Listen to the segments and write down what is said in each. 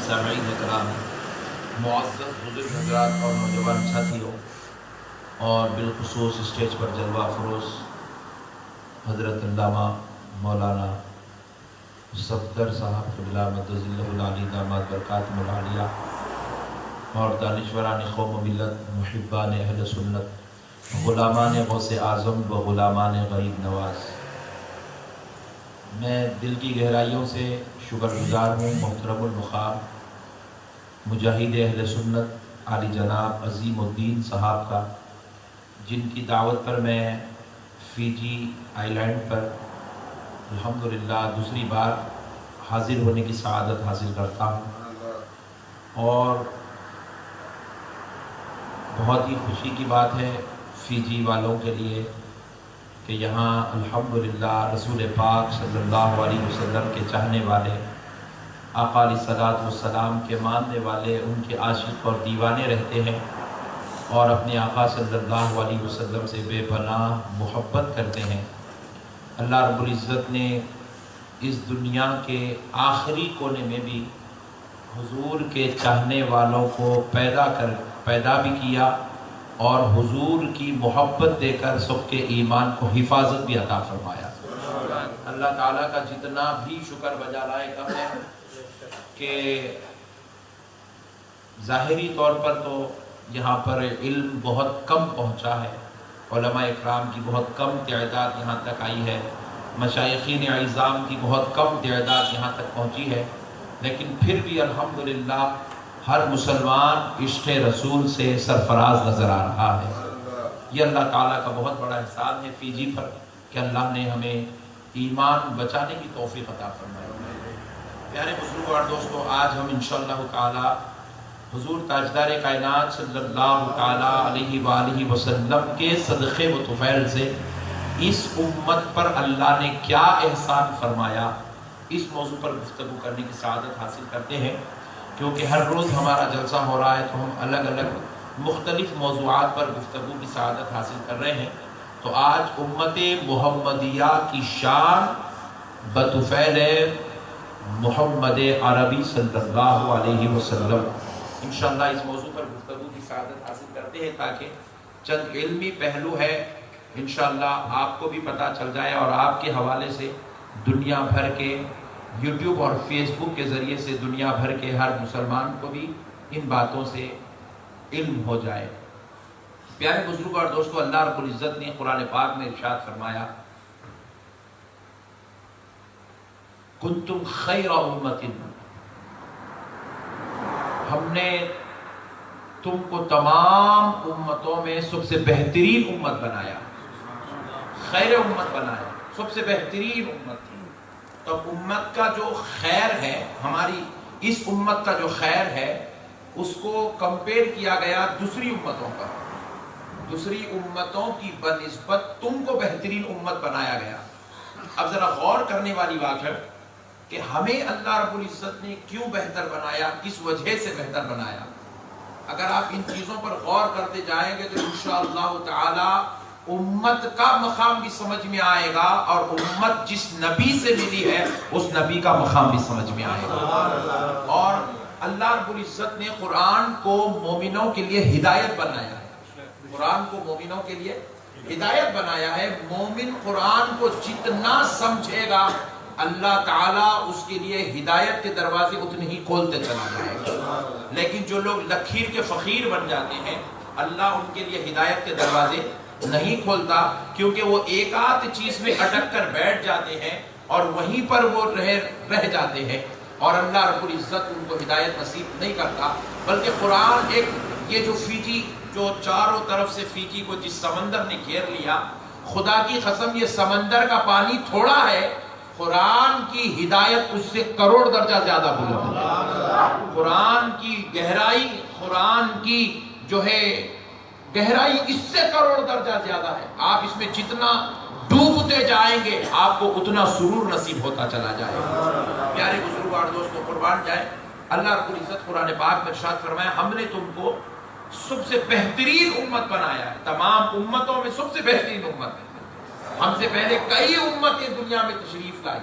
سامعین کرام، معزز بزرگ حضرات اور نوجوان ساتھیوں، اور بالخصوص اسٹیج پر جلوہ فروز حضرت علامہ مولانا صفدر صاحب قبلہ مدظلہ العالی داماد برکاتہ العالیہ، اور دانشوران قوم و ملت، محبان اہل سنت، غلامان غوث اعظم و غلامان غریب نواز، میں دل کی گہرائیوں سے شکر گزار ہوں محترم المقام مجاہد اہل سنت عالی جناب عظیم الدین صاحب کا، جن کی دعوت پر میں فیجی آئی لینڈ پر الحمدللہ دوسری بار حاضر ہونے کی سعادت حاصل کرتا ہوں، اور بہت ہی خوشی کی بات ہے فیجی والوں کے لیے کہ یہاں الحمدللہ رسول پاک صلی اللہ علیہ وسلم کے چاہنے والے، آقا علیہ الصلوۃ والسلام کے ماننے والے، ان کے عاشق اور دیوانے رہتے ہیں، اور اپنے آقا صلی اللہ علیہ وسلم سے بے پناہ محبت کرتے ہیں۔ اللہ رب العزت نے اس دنیا کے آخری کونے میں بھی حضور کے چاہنے والوں کو پیدا بھی کیا، اور حضور کی محبت دے کر سب کے ایمان کو حفاظت بھی عطا فرمایا۔ اللہ تعالیٰ کا جتنا بھی شکر بجا لائے کم ہے کہ ظاہری طور پر تو یہاں پر علم بہت کم پہنچا ہے، علماء اکرام کی بہت کم تعداد یہاں تک آئی ہے، مشائخین اعظام کی بہت کم تعداد یہاں تک پہنچی ہے، لیکن پھر بھی الحمدللہ ہر مسلمان عشق رسول سے سرفراز نظر آ رہا ہے۔ یہ اللہ تعالیٰ کا بہت بڑا احسان ہے فیجی پر کہ اللہ نے ہمیں ایمان بچانے کی توفیق عطا فرمائی۔ پیارے بزرگوں اور دوستو، آج ہم انشاءاللہ تعالی حضور تاجدار کائنات صلی اللہ تعالی علیہ وآلہ وسلم کے صدقے و طفیل سے اس امت پر اللہ نے کیا احسان فرمایا، اس موضوع پر گفتگو کرنے کی سعادت حاصل کرتے ہیں۔ کیونکہ ہر روز ہمارا جلسہ ہو رہا ہے تو ہم الگ الگ مختلف موضوعات پر گفتگو کی سعادت حاصل کر رہے ہیں، تو آج امت محمدیہ کی شان بطفیل محمد عربی صلی اللہ علیہ وسلم، انشاءاللہ اس موضوع پر گفتگو کی سعادت حاصل کرتے ہیں تاکہ چند علمی پہلو ہے انشاءاللہ آپ کو بھی پتہ چل جائے، اور آپ کے حوالے سے دنیا بھر کے یوٹیوب اور فیس بک کے ذریعے سے دنیا بھر کے ہر مسلمان کو بھی ان باتوں سے علم ہو جائے۔ پیارے بزرگوں اور دوستو، اللہ رب العزت نے قرآن پاک میں ارشاد فرمایا، کنتم خیر امت، ہم نے تم کو تمام امتوں میں سب سے بہترین امت بنایا، خیر امت بنایا، سب سے بہترین امت تھی۔ تو امت کا جو خیر ہے، ہماری اس امت کا جو خیر ہے، اس کو کمپیئر کیا گیا دوسری امتوں پر، دوسری امتوں کی بنسبت تم کو بہترین امت بنایا گیا۔ اب ذرا غور کرنے والی بات ہے کہ ہمیں اللہ رب العزت نے کیوں بہتر بنایا، کس وجہ سے بہتر بنایا۔ اگر آپ ان چیزوں پر غور کرتے جائیں گے تو انشاءاللہ تعالی امت کا مقام بھی سمجھ میں آئے گا، اور امت جس نبی سے ملی ہے اس نبی کا مقام بھی سمجھ میں آئے گا۔ اور اللہ رب العزت نے قرآن کو مومنوں کے لیے ہدایت بنایا ہے، قرآن کو مومنوں کے لیے ہدایت بنایا ہے۔ مومن قرآن کو جتنا سمجھے گا اللہ تعالیٰ اس کے لیے ہدایت کے دروازے اتنے ہی کھولتے چلا جائے گا، لیکن جو لوگ لکیر کے فقیر بن جاتے ہیں اللہ ان کے لیے ہدایت کے دروازے نہیں کھولتا، کیونکہ وہ ایک آدھ چیز میں اٹک کر بیٹھ جاتے ہیں اور وہیں پر وہ رہ جاتے ہیں، اور اللہ رب العزت ان کو ہدایت نصیب نہیں کرتا۔ بلکہ قرآن ایک یہ جو فیجی، جو چاروں طرف سے فیجی کو جس سمندر نے گھیر لیا، خدا کی قسم یہ سمندر کا پانی تھوڑا ہے، قرآن کی ہدایت اس سے کروڑ درجہ زیادہ بلند ہے۔ قرآن کی گہرائی، قرآن کی جو ہے گہرائی اس سے کروڑ درجہ زیادہ ہے۔ آپ اس میں جتنا ڈوبتے جائیں گے آپ کو اتنا سرور نصیب ہوتا چلا جائے گا۔ پیارے بزرگوں اور دوستوں، قربان جائے، اللہ رب العزت قرآن پاک میں ارشاد فرمایا، ہم نے تم کو سب سے بہترین امت بنایا ہے، تمام امتوں میں سب سے بہترین امت ہے۔ ہم سے پہلے کئی امتیں دنیا میں تشریف لائی،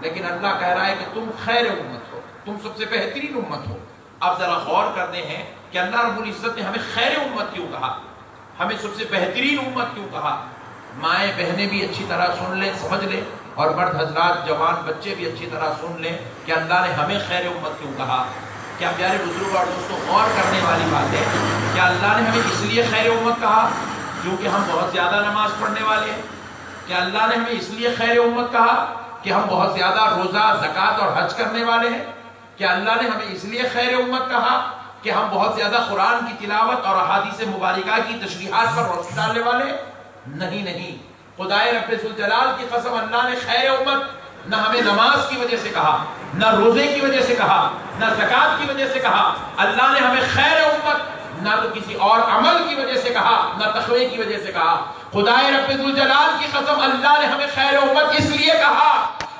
لیکن اللہ کہہ رہا ہے کہ تم خیر امت ہو۔ تم سب سے بہترین امت ہو. اب ذرا غور کرتے ہیں کہ اللہ رب العزت نے ہمیں خیر امت کیوں کہا, ہمیں سب سے بہترین امت کیوں کہا. مائیں بہنیں بھی اچھی طرح سن لیں, سمجھ لیں, اور مرد حضرات جوان بچے بھی اچھی طرح سن لیں کہ اللہ نے ہمیں خیر امت کیوں کہا. کیا پیارے بزرگ اور دوستوں غور کرنے والی بات ہے, کیا اللہ نے ہمیں اس لیے خیر امت کہا کیونکہ ہم بہت زیادہ نماز پڑھنے والے ہیں؟ کیا اللہ نے ہمیں اس لیے خیر امت کہا کہ ہم بہت زیادہ روزہ, زکوٰۃ اور حج کرنے والے ہیں؟ کیا اللہ نے ہمیں اس لیے خیر امت کہا کہ ہم بہت زیادہ قرآن کی تلاوت اور احادیث مبارکہ کی تشریحات پر روشنی ڈالنے والے ہیں؟ نہیں. خدائے رب ذوالجلال کی قسم, اللہ نے خیر امت نہ ہمیں نماز کی وجہ سے کہا, نہ روزے کی وجہ سے کہا, نہ زکوٰۃ کی وجہ سے کہا. اللہ نے ہمیں خیر امت نہ تو کسی اور عمل کی وجہ سے کہا, نہ تقوی کی وجہ سے کہا. خدائے رب ذوالجلال کی قسم, اللہ نے ہمیں خیر امت اس لیے کہا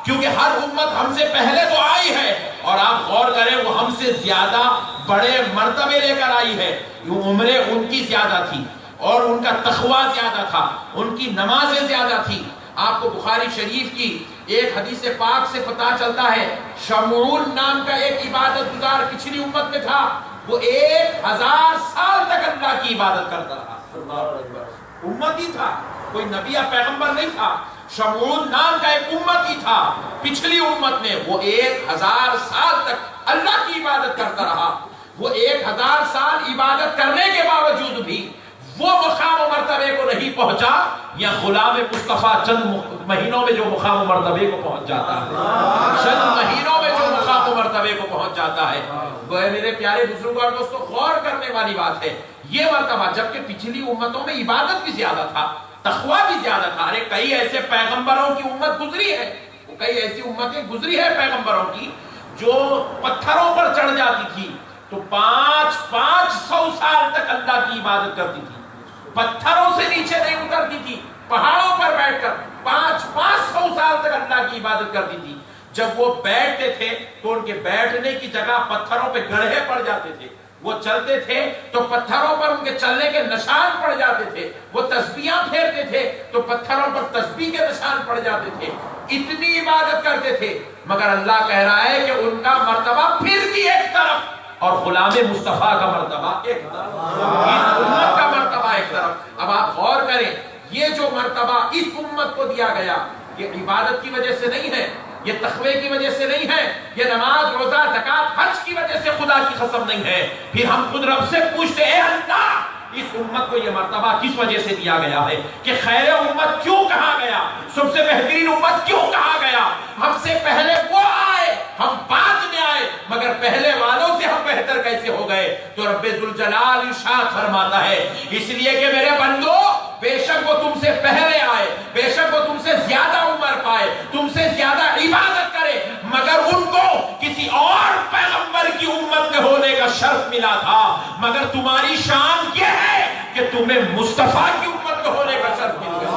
کیونکہ ہر امت ہم سے پہلے تو آئی ہے, اور آپ غور کریں وہ ہم سے زیادہ بڑے مرتبے لے کر آئی ہے. عمریں ان کی زیادہ تھی, اور ان کا تقویٰ زیادہ تھا, ان کی نمازیں زیادہ تھی. آپ کو بخاری شریف کی ایک حدیث پاک سے پتہ چلتا ہے, شمعون نام کا ایک عبادت گزار پچھلی امت میں تھا, وہ 1000 سال تک اللہ کی عبادت کرتا رہا. امت ہی تھا, کوئی نبی یا پیغمبر نہیں تھا. شمعون نام کا ایک امت ہی تھا پچھلی امت میں, وہ 1000 سال تک اللہ کی عبادت کرتا رہا. وہ 1000 سال عبادت کرنے کے باوجود بھی وہ مقام و مرتبے کو نہیں پہنچا یا غلام مصطفیٰ چند مہینوں میں جو مقام و مرتبے کو پہنچ جاتا ہے, چند مہینوں میں جو مقام و مرتبے کو پہنچ جاتا ہے. وہ میرے پیارے بزرگوں اور دوستوں, غور کرنے والی بات ہے یہ مرتبہ, جبکہ پچھلی امتوں میں عبادت بھی زیادہ تھا, تقویٰ بھی زیادہ تھا. ارے کئی ایسے پیغمبروں کی امت گزری ہے, کئی ایسی امتیں گزری ہے پیغمبروں کی جو پتھروں پر چڑھ جاتی تھی تو 500 سال تک اللہ کی عبادت کرتی تھی, پتھروں سے نیچے نہیں اترتی تھی, پہاڑوں پر بیٹھ کر 500 سال تک اللہ کی عبادت کرتی تھی. جب وہ بیٹھتے تھے تو ان کے بیٹھنے کی جگہ پتھروں پہ گڑھے پڑ جاتے تھے, وہ چلتے تھے تو پتھروں پر ان کے چلنے کے نشان پڑ جاتے تھے, وہ تسبیحاں پھیرتے تھے تو پتھروں پر تسبیح کے نشان پڑ جاتے تھے. اتنی عبادت کرتے تھے, مگر اللہ کہہ رہا ہے کہ ان کا مرتبہ پھر بھی ایک طرف اور غلام مصطفیٰ کا مرتبہ ایک طرف, اس امت کا مرتبہ ایک طرف. اب آپ غور کریں, یہ جو مرتبہ اس امت کو دیا گیا یہ عبادت کی وجہ سے نہیں ہے, یہ تقوی کی وجہ سے نہیں ہے, یہ نماز, روزہ, زکوٰۃ, حج کی وجہ سے خدا کی قسم نہیں ہے. پھر ہم خود رب سے پوچھتے ہیں, اے اللہ اس امت کو یہ مرتبہ کس وجہ سے دیا گیا ہے, کہ خیر امت کیوں کہا گیا, سب سے بہترین امت کیوں کہا گیا. ہم سے پہلے وہ آئے, ہم بعد میں آئے, مگر پہلے والوں سے ہم بہتر کیسے ہو گئے. تو رب ذوالجلال ارشاد فرماتا ہے, اس لیے کہ میرے بندو بے شک وہ تم سے پہلے آئے, بے شک وہ تم سے زیادہ عمر پائے, تم سے زیادہ عبادت کرے, مگر ان کو کسی اور پیغمبر کی امت میں ہونے کا شرف ملا تھا, مگر تمہاری شان یہ ہے کہ تمہیں مصطفیٰ کی امت میں ہونے کا شرف مل گیا.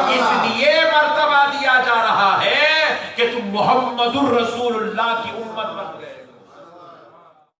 اس لیے مرتبہ دیا جا رہا ہے کہ تم محمد الرسول